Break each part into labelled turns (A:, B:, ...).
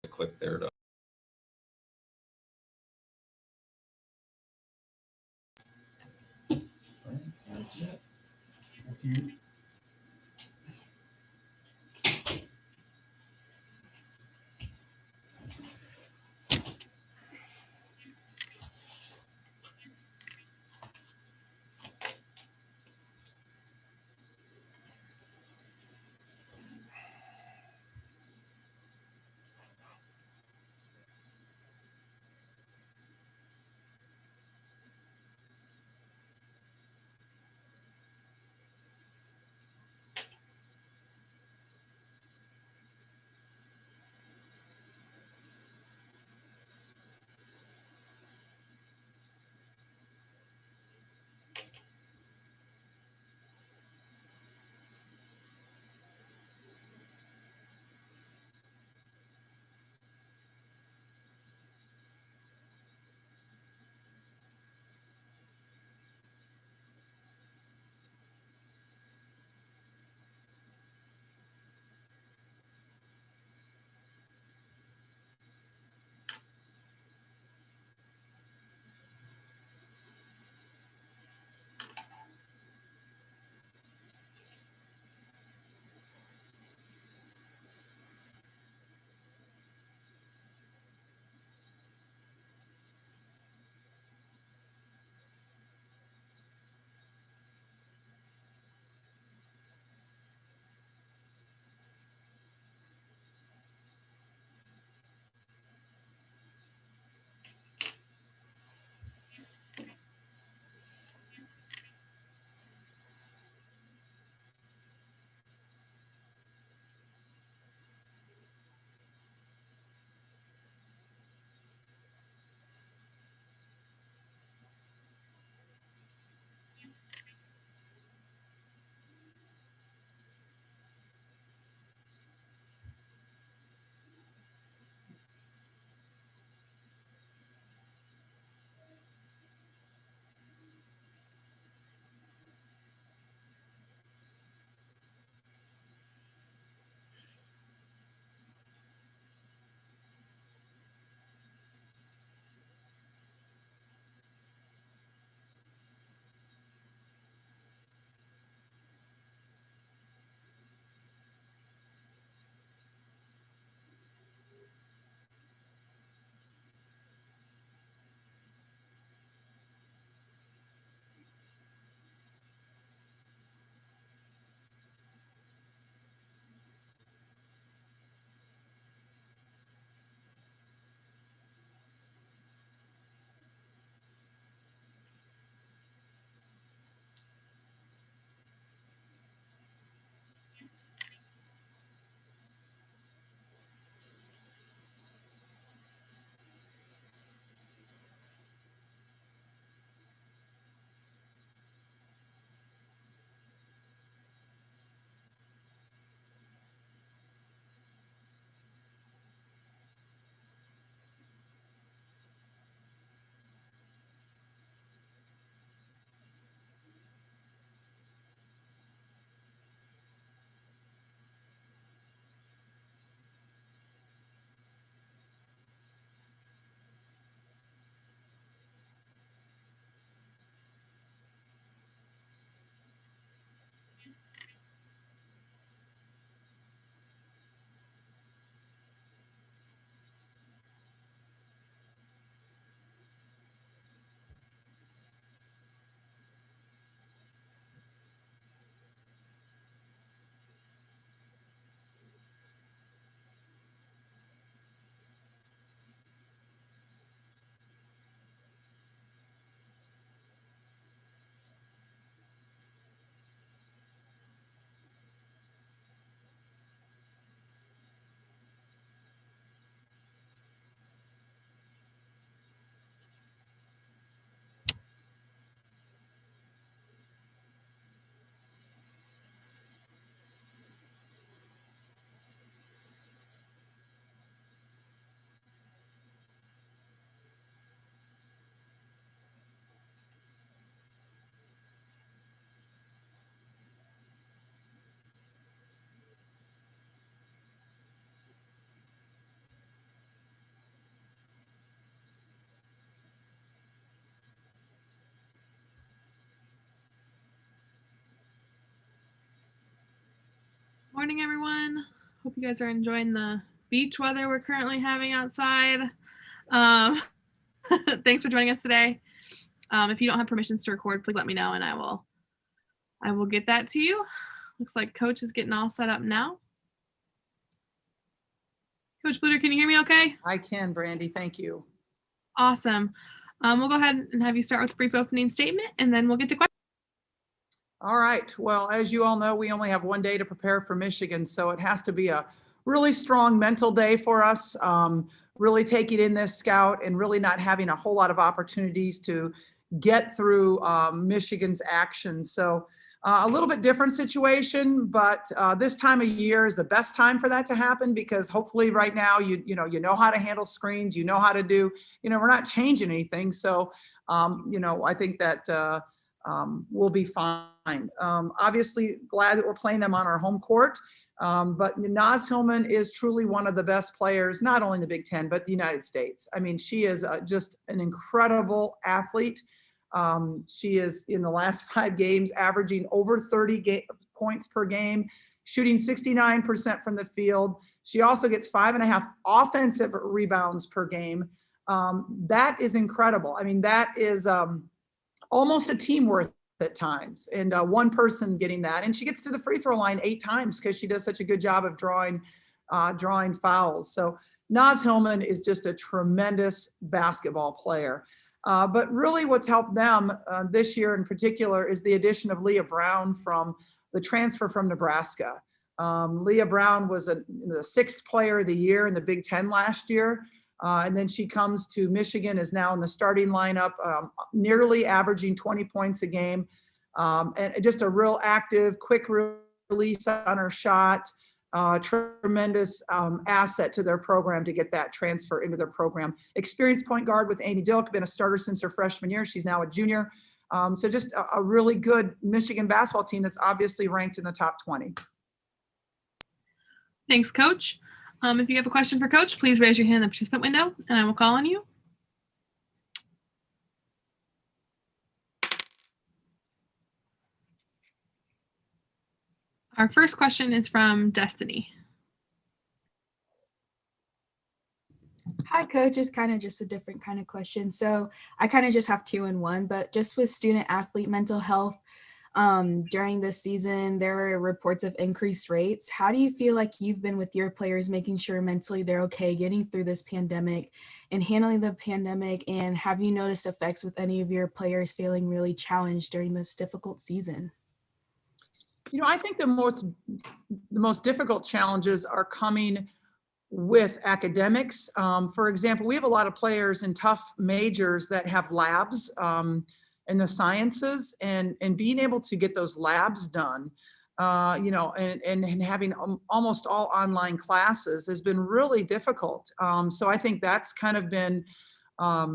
A: click there to.
B: That's it. Okay.
A: Morning, everyone. Hope you guys are enjoying the beach weather we're currently having outside. Thanks for joining us today. If you don't have permissions to record, please let me know and I will get that to you. Looks like Coach is getting all set up now. Coach Bluter, can you hear me okay?
C: I can, Brandy. Thank you.
A: Awesome. We'll go ahead and have you start with a brief opening statement, and then we'll get to questions.
C: All right. Well, as you all know, we only have one day to prepare for Michigan, so it has to be a really strong mental day for us, really taking in this scout and really not having a whole lot of opportunities to get through Michigan's action. So a little bit different situation, but this time of year is the best time for that to happen, because hopefully right now you know how to handle screens, you know how to do, we're not changing anything. So I think that we'll be fine. Obviously glad that we're playing them on our home court. But Nas Hillman is truly one of the best players, not only in the Big Ten, but the United States. I mean, she is just an incredible athlete. She is, in the last 5 games, averaging over 30 points per game, shooting 69% from the field. She also gets 5.5 offensive rebounds per game. That is incredible. I mean, that is almost a team worth at times, and one person getting that. And she gets to the free throw line 8 times because she does such a good job of drawing fouls. So Nas Hillman is just a tremendous basketball player. But really what's helped them this year in particular is the addition of Leah Brown from the transfer from Nebraska. Leah Brown was the 6th player of the year in the Big Ten last year. And then she comes to Michigan, is now in the starting lineup, nearly averaging 20 points a game. And just a real active, quick release on her shot. Tremendous asset to their program to get that transfer into their program. Experienced point guard with Amy Dilk, been a starter since her freshman year. She's now a junior. So just a really good Michigan basketball team that's obviously ranked in the top 20.
A: Thanks, Coach. If you have a question for Coach, please raise your hand in the participant window, and I will call on you. Our first question is from Destiny.
D: Hi, Coach. It's kind of just a different kind of question. So I kind of just have 2 in one, but just with student athlete mental health, during this season, there are reports of increased rates. How do you feel like you've been with your players, making sure mentally they're okay getting through this pandemic and handling the pandemic? And have you noticed effects with any of your players feeling really challenged during this difficult season?
C: I think the most difficult challenges are coming with academics. For example, we have a lot of players in tough majors that have labs in the sciences, and being able to get those labs done, and having almost all online classes has been really difficult. So I think that's kind of been a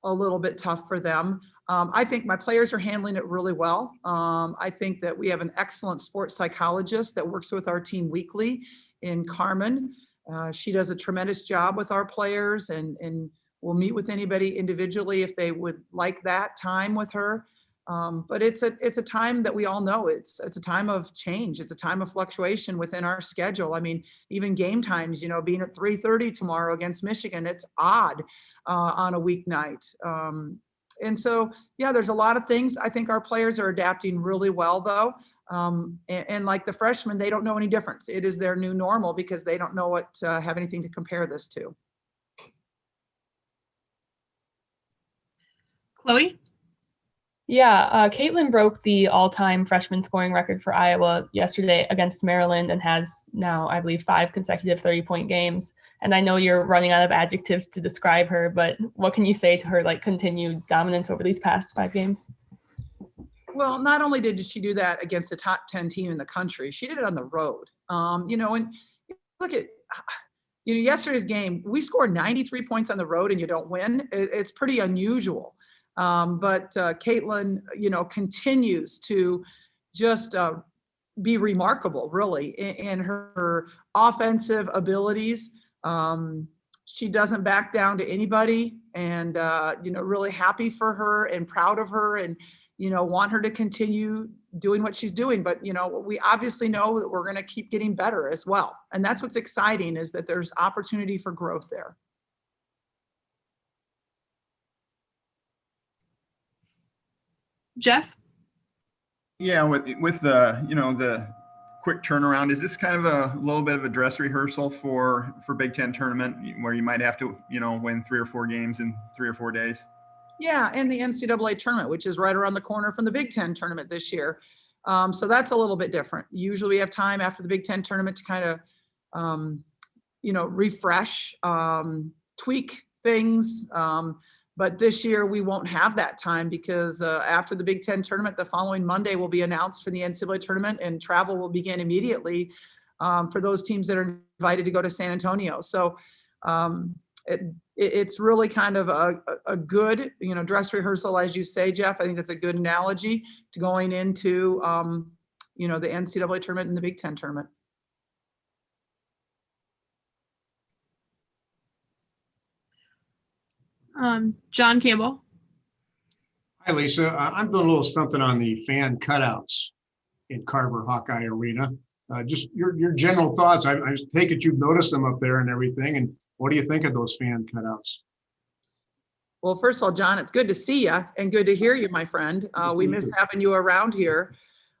C: little bit tough for them. I think my players are handling it really well. I think that we have an excellent sports psychologist that works with our team weekly in Carmen. She does a tremendous job with our players, and we'll meet with anybody individually if they would like that time with her. But it's a time that we all know it's a time of change. It's a time of fluctuation within our schedule. I mean, even game times, being at 3:30 tomorrow against Michigan, it's odd on a weeknight. And so, yeah, there's a lot of things. I think our players are adapting really well, though. And like the freshmen, they don't know any difference. It is their new normal because they don't know have anything to compare this to.
A: Chloe?
E: Yeah, Caitlin broke the all-time freshman scoring record for Iowa yesterday against Maryland and has now, I believe, 5 consecutive 30-point games. And I know you're running out of adjectives to describe her, but what can you say to her continued dominance over these past 5 games?
C: Well, not only did she do that against the top 10 team in the country, she did it on the road. And look at yesterday's game, we scored 93 points on the road and you don't win. It's pretty unusual. But Caitlin, continues to just be remarkable, really, in her offensive abilities. She doesn't back down to anybody, and really happy for her and proud of her. And want her to continue doing what she's doing. But, we obviously know that we're going to keep getting better as well. And that's what's exciting, is that there's opportunity for growth there.
A: Jeff?
F: Yeah, with the the quick turnaround, is this kind of a little bit of a dress rehearsal for Big Ten tournament, where you might have to win 3 or 4 games in 3 or 4 days?
C: Yeah, and the NCAA tournament, which is right around the corner from the Big Ten tournament this year. So that's a little bit different. Usually we have time after the Big Ten tournament to kind of, refresh, tweak things. But this year we won't have that time, because after the Big Ten tournament, the following Monday will be announced for the NCAA tournament, and travel will begin immediately for those teams that are invited to go to San Antonio. So it's really kind of a good, dress rehearsal, as you say, Jeff. I think that's a good analogy to going into, the NCAA tournament and the Big Ten tournament.
A: John Campbell.
B: Hi, Lisa. I'm doing a little something on the fan cutouts in Carver Hawkeye Arena. Just your general thoughts. I take it you've noticed them up there and everything. And what do you think of those fan cutouts?
C: Well, first of all, John, it's good to see you and good to hear you, my friend. We miss having you around here.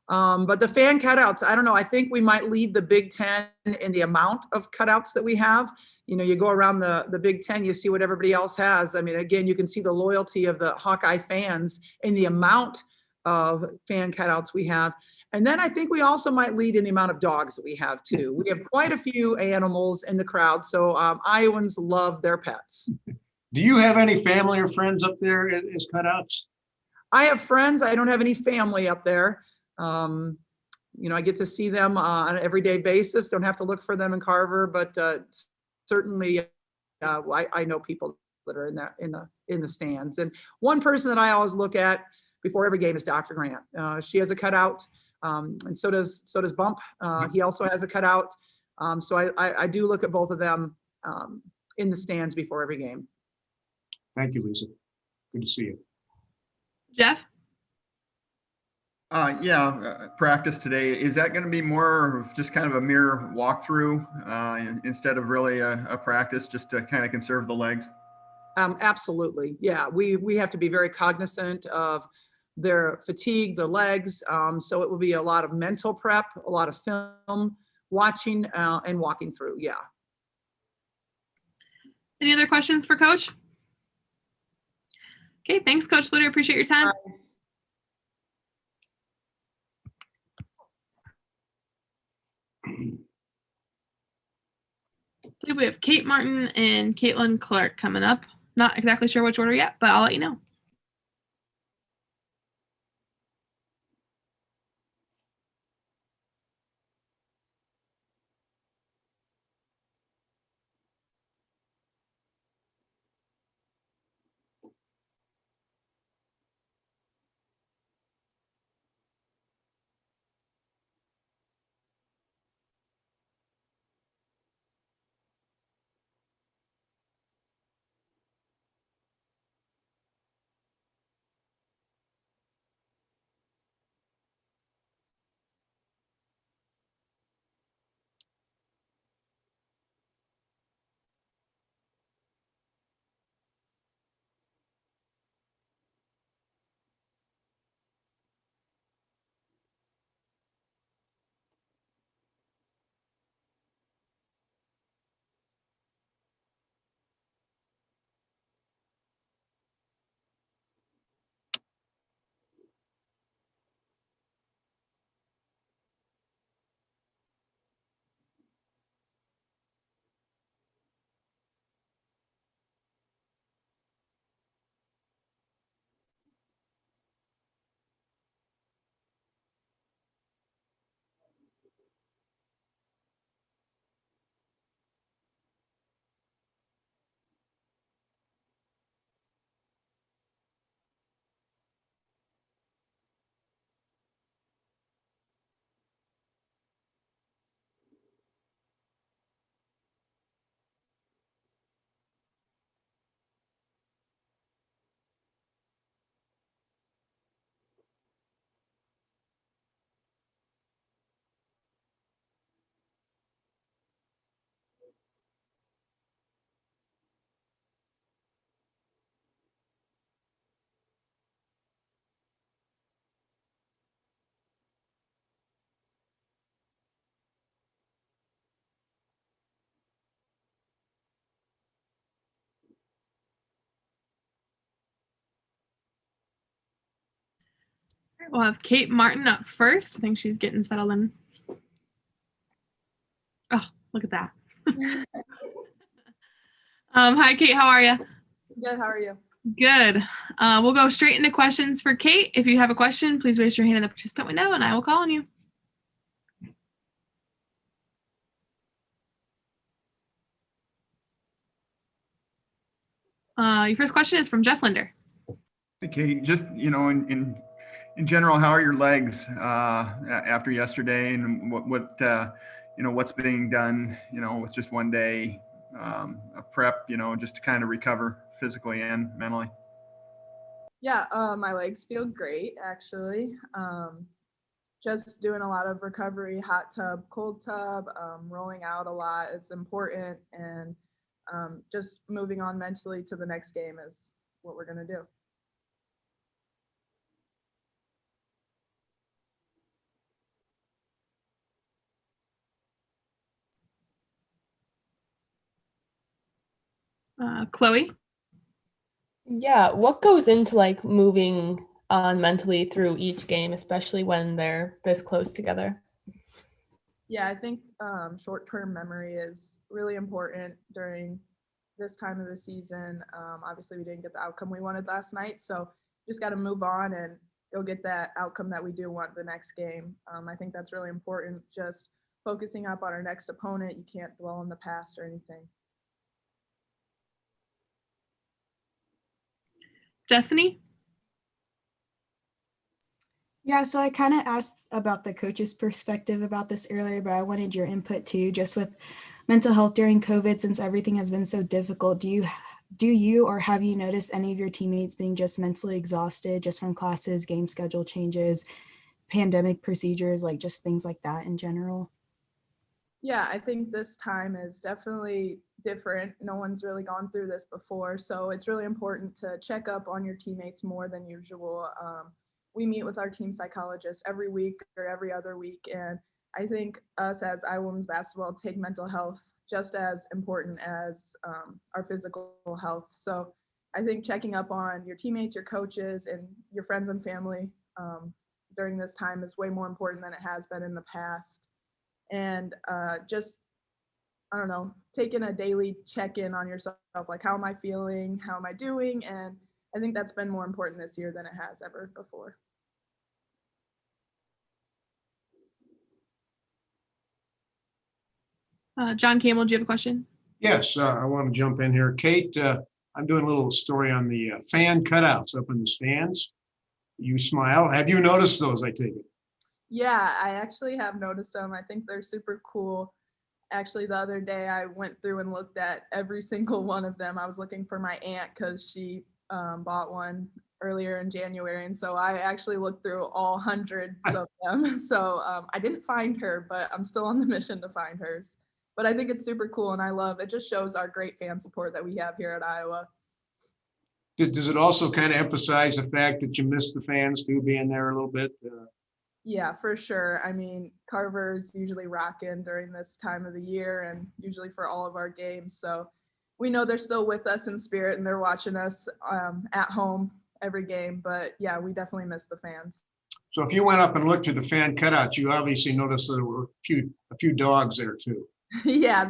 C: But the fan cutouts, I don't know. I think we might lead the Big Ten in the amount of cutouts that we have. You go around the Big Ten, you see what everybody else has. I mean, again, you can see the loyalty of the Hawkeye fans in the amount of fan cutouts we have. And then I think we also might lead in the amount of dogs that we have too. We have quite a few animals in the crowd. So Iowans love their pets.
B: Do you have any family or friends up there as cutouts?
C: I have friends. I don't have any family up there. I get to see them on an everyday basis. Don't have to look for them in Carver, but certainly I know people that are in the stands. And one person that I always look at before every game is Dr. Grant. She has a cutout, and so does Bump. He also has a cutout. So I do look at both of them in the stands before every game.
B: Thank you, Lisa. Good to see you.
A: Jeff?
F: Practice today, is that going to be more of just kind of a mere walkthrough instead of really a practice, just to kind of conserve the legs?
C: Absolutely. Yeah, we have to be very cognizant of their fatigue, the legs. So it will be a lot of mental prep, a lot of film watching and walking through. Yeah.
A: Any other questions for Coach? Okay, thanks, Coach Splitter. Appreciate your time.
C: Nice.
A: I believe we have Kate Martin and Caitlin Clark coming up. Not exactly sure which order yet, but I'll let you know. We'll have Kate Martin up first. I think she's getting settled in. Oh, look at that. Hi, Kate. How are you?
G: Good. How are you?
A: Good. We'll go straight into questions for Kate. If you have a question, please raise your hand in the participant window, and I will call on you. Your first question is from Jeff Linder.
F: Okay, just, in general, how are your legs after yesterday, and what what's being done, with just one day of prep, just to kind of recover physically and mentally?
G: Yeah, my legs feel great actually. Just doing a lot of recovery, hot tub, cold tub, rolling out a lot. It's important, and just moving on mentally to the next game is what we're gonna do.
A: Chloe.
E: Yeah, what goes into like moving on mentally through each game, especially when they're this close together?
G: Yeah, I think short-term memory is really important during this time of the season. Obviously, we didn't get the outcome we wanted last night, so just got to move on and go get that outcome that we do want the next game. I think that's really important, just focusing up on our next opponent. You can't dwell on the past or anything.
A: Destiny.
D: Yeah, so I kind of asked about the coach's perspective about this earlier, but I wanted your input too, just with mental health during COVID, since everything has been so difficult. Do you or have you noticed any of your teammates being just mentally exhausted just from classes, game schedule changes, pandemic procedures, like just things like that in general?
G: Yeah, I think this time is definitely different. No one's really gone through this before, so it's really important to check up on your teammates more than usual. We meet with our team psychologist every week or every other week, and I think us as Iowa women's basketball take mental health just as important as our physical health. So I think checking up on your teammates, your coaches, and your friends and family during this time is way more important than it has been in the past. And just, I don't know, taking a daily check-in on yourself, like how am I feeling, how am I doing? And I think that's been more important this year than it has ever before.
A: John Campbell, do you have a question?
B: Yes, I want to jump in here. Kate, I'm doing a little story on the fan cutouts up in the stands. You smile. Have you noticed those, I take it?
G: Yeah, I actually have noticed them. I think they're super cool. Actually, the other day I went through and looked at every single one of them. I was looking for my aunt because she bought one earlier in January. And so I actually looked through all hundreds of them. So I didn't find her, but I'm still on the mission to find hers. But I think it's super cool, and I love it. Just shows our great fan support that we have here at Iowa.
B: Does it also kind of emphasize the fact that you miss the fans too, being there a little bit?
G: Yeah, for sure. I mean, Carver's usually rocking during this time of the year and usually for all of our games. So we know they're still with us in spirit and they're watching us at home every game. But yeah, we definitely miss the fans.
B: So if you went up and looked at the fan cutouts, you obviously noticed there were a few dogs there too.
G: Yeah,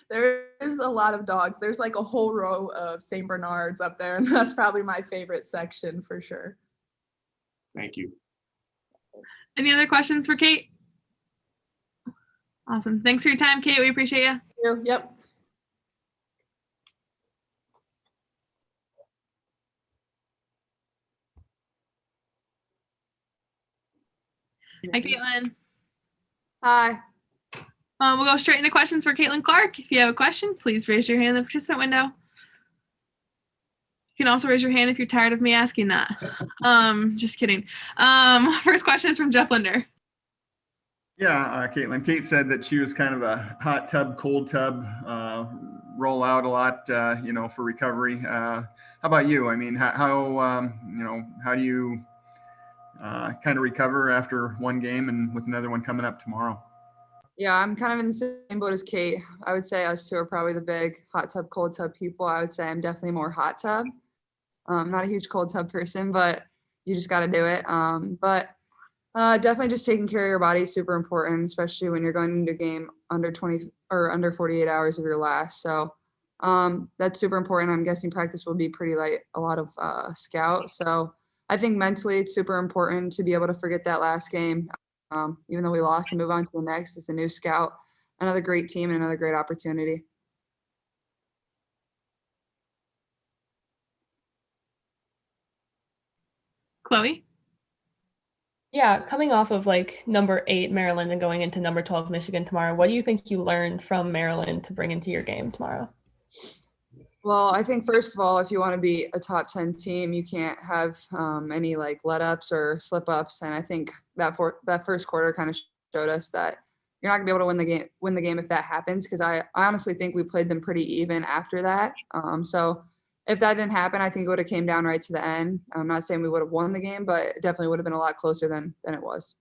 G: there's a lot of dogs. There's like a whole row of St. Bernards up there, and that's probably my favorite section for sure.
B: Thank you.
A: Any other questions for Kate? Awesome. Thanks for your time, Kate. We appreciate you.
G: Yep.
A: Hi, Caitlin.
H: Hi.
A: We'll go straight into questions for Caitlin Clark. If you have a question, please raise your hand in the participant window. You can also raise your hand if you're tired of me asking that. Just kidding. First question is from Jeff Linder.
F: Yeah, Caitlin. Kate said that she was kind of a hot tub, cold tub, roll out a lot, for recovery. How about you? I mean, how do you kind of recover after one game and with another one coming up tomorrow?
H: Yeah, I'm kind of in the same boat as Kate. I would say us two are probably the big hot tub, cold tub people. I would say I'm definitely more hot tub. I'm not a huge cold tub person, but you just got to do it. But definitely just taking care of your body is super important, especially when you're going into a game under 20 or under 48 hours of your last. So that's super important. I'm guessing practice will be pretty light, a lot of scout. So I think mentally it's super important to be able to forget that last game. Even though we lost, and move on to the next. It's a new scout, another great team, and another great opportunity.
A: Chloe?
E: Yeah, coming off of like number 8 Maryland and going into number 12 Michigan tomorrow, what do you think you learned from Maryland to bring into your game tomorrow?
H: Well, I think first of all, if you want to be a top 10 team, you can't have any like let ups or slip ups. And I think that first quarter kind of showed us that you're not gonna be able to win the game if that happens. Cause I honestly think we played them pretty even after that. So if that didn't happen, I think it would have came down right to the end. I'm not saying we would have won the game, but it definitely would have been a lot closer than it was.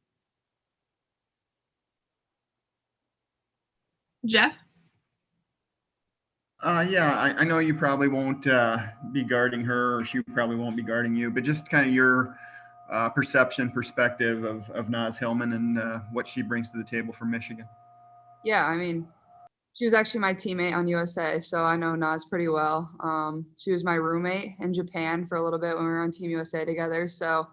A: Jeff?
F: Yeah, I know you probably won't be guarding her, or she probably won't be guarding you, but just kind of your perspective of Nas Hillman and what she brings to the table for Michigan.
H: Yeah, I mean, she was actually my teammate on USA, so I know Nas pretty well. She was my roommate in Japan for a little bit when we were on Team USA together. So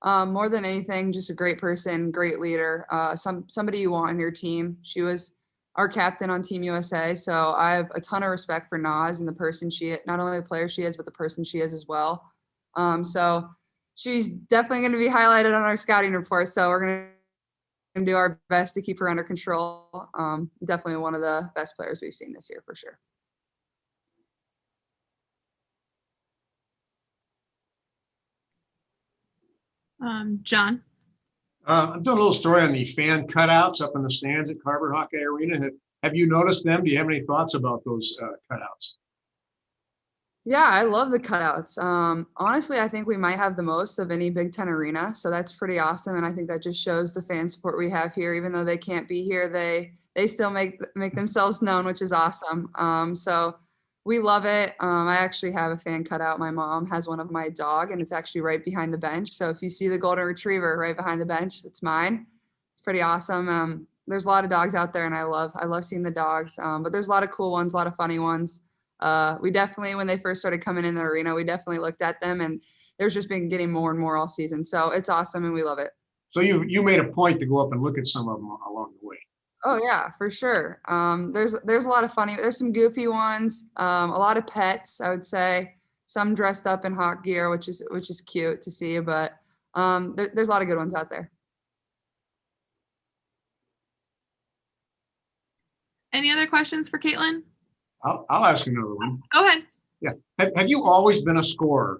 H: more than anything, just a great person, great leader, somebody you want on your team. She was our captain on Team USA, so I have a ton of respect for Nas and the person she is, not only the player she is, but the person she is as well. So she's definitely going to be highlighted on our scouting report. So we're going to do our best to keep her under control. Definitely one of the best players we've seen this year for sure.
A: John?
B: I'm doing a little story on the fan cutouts up in the stands at Carver Hawkeye Arena. Have you noticed them? Do you have any thoughts about those cutouts?
H: Yeah, I love the cutouts. Honestly, I think we might have the most of any Big Ten arena, so that's pretty awesome. And I think that just shows the fan support we have here. Even though they can't be here, they still make themselves known, which is awesome. So we love it. I actually have a fan cutout. My mom has one of my dog, and it's actually right behind the bench. So if you see the golden retriever right behind the bench, it's mine. It's pretty awesome. There's a lot of dogs out there, and I love seeing the dogs. But there's a lot of cool ones, a lot of funny ones. We definitely, when they first started coming in the arena, we definitely looked at them, and there's just been getting more and more all season. So it's awesome, and we love it.
B: So you made a point to go up and look at some of them along the way.
H: Oh yeah, for sure. There's a lot of funny. There's some goofy ones. A lot of pets, I would say. Some dressed up in hot gear, which is cute to see. But there's a lot of good ones out there.
A: Any other questions for Caitlin?
B: I'll ask another one.
A: Go ahead.
B: Yeah. Have you always been a scorer?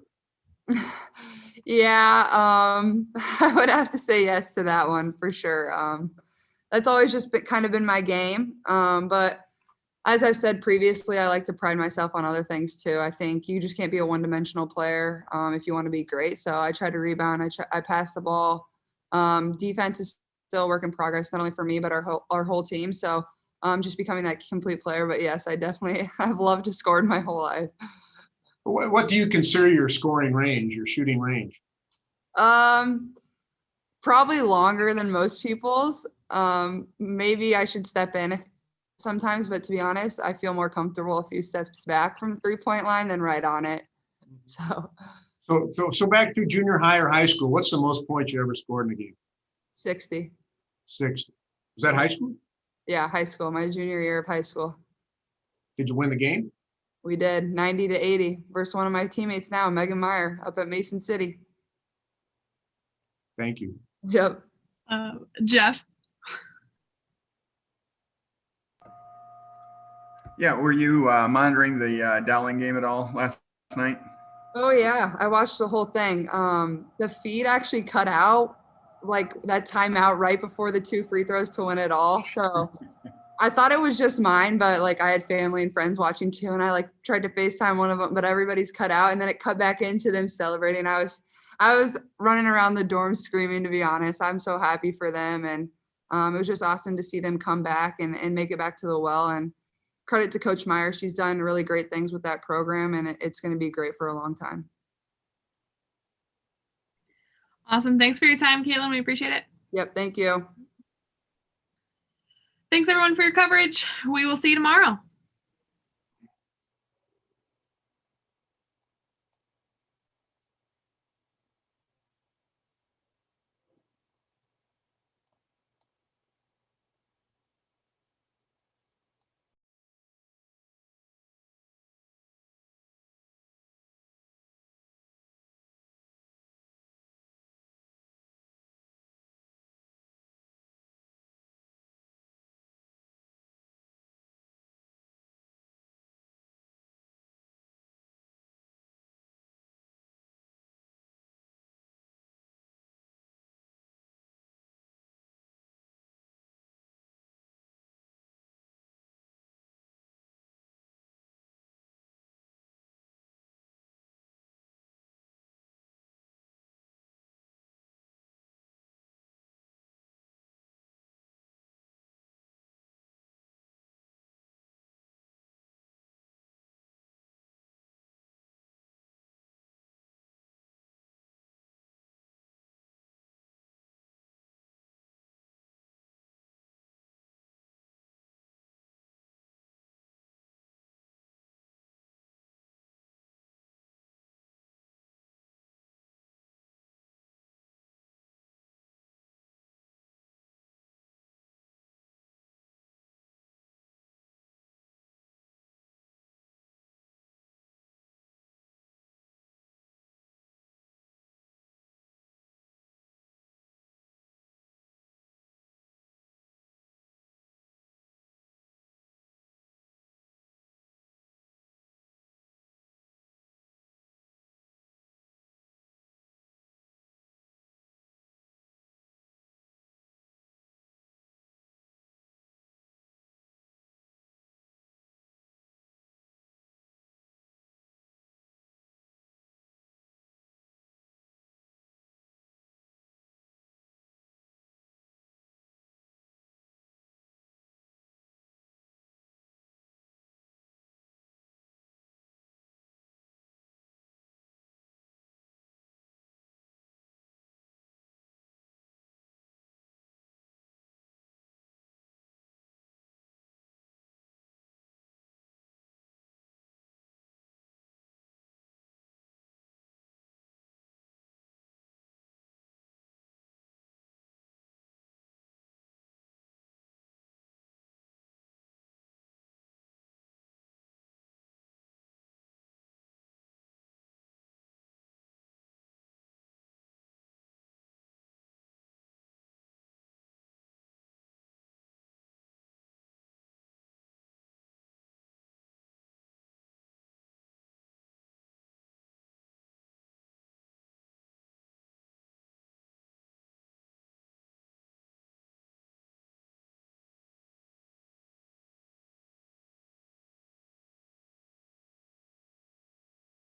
H: Yeah, I would have to say yes to that one for sure. That's always just kind of been my game. But as I've said previously, I like to pride myself on other things too. I think you just can't be a one-dimensional player if you want to be great. So I try to rebound. I pass the ball. Defense is still a work in progress, not only for me, but our whole team. So just becoming that complete player. But yes, I've loved to score my whole life.
B: What do you consider your scoring range, your shooting range?
H: Probably longer than most people's. Maybe I should step in sometimes, but to be honest, I feel more comfortable a few steps back from the 3-point line than right on it.
B: So back through junior high or high school, what's the most points you ever scored in a game?
H: 60.
B: 60. Was that high school?
H: Yeah, high school, my junior year of high school.
B: Did you win the game?
H: We did, 90-80 versus one of my teammates now, Megan Meyer, up at Mason City.
B: Thank you.
H: Yep.
A: Jeff?
F: Yeah, were you monitoring the Dowling game at all last night?
H: Oh yeah, I watched the whole thing. The feed actually cut out like that timeout right before the 2 free throws to win it all. So I thought it was just mine, but like I had family and friends watching too, and I like tried to FaceTime one of them, but everybody's cut out, and then it cut back into them celebrating. I was running around the dorm screaming, to be honest. I'm so happy for them, and it was just awesome to see them come back and make it back to the well. And credit to Coach Meyer. She's done really great things with that program, and it's going to be great for a long time.
A: Awesome. Thanks for your time, Caitlin. We appreciate it.
H: Yep, thank you.
A: Thanks everyone for your coverage. We will see you tomorrow.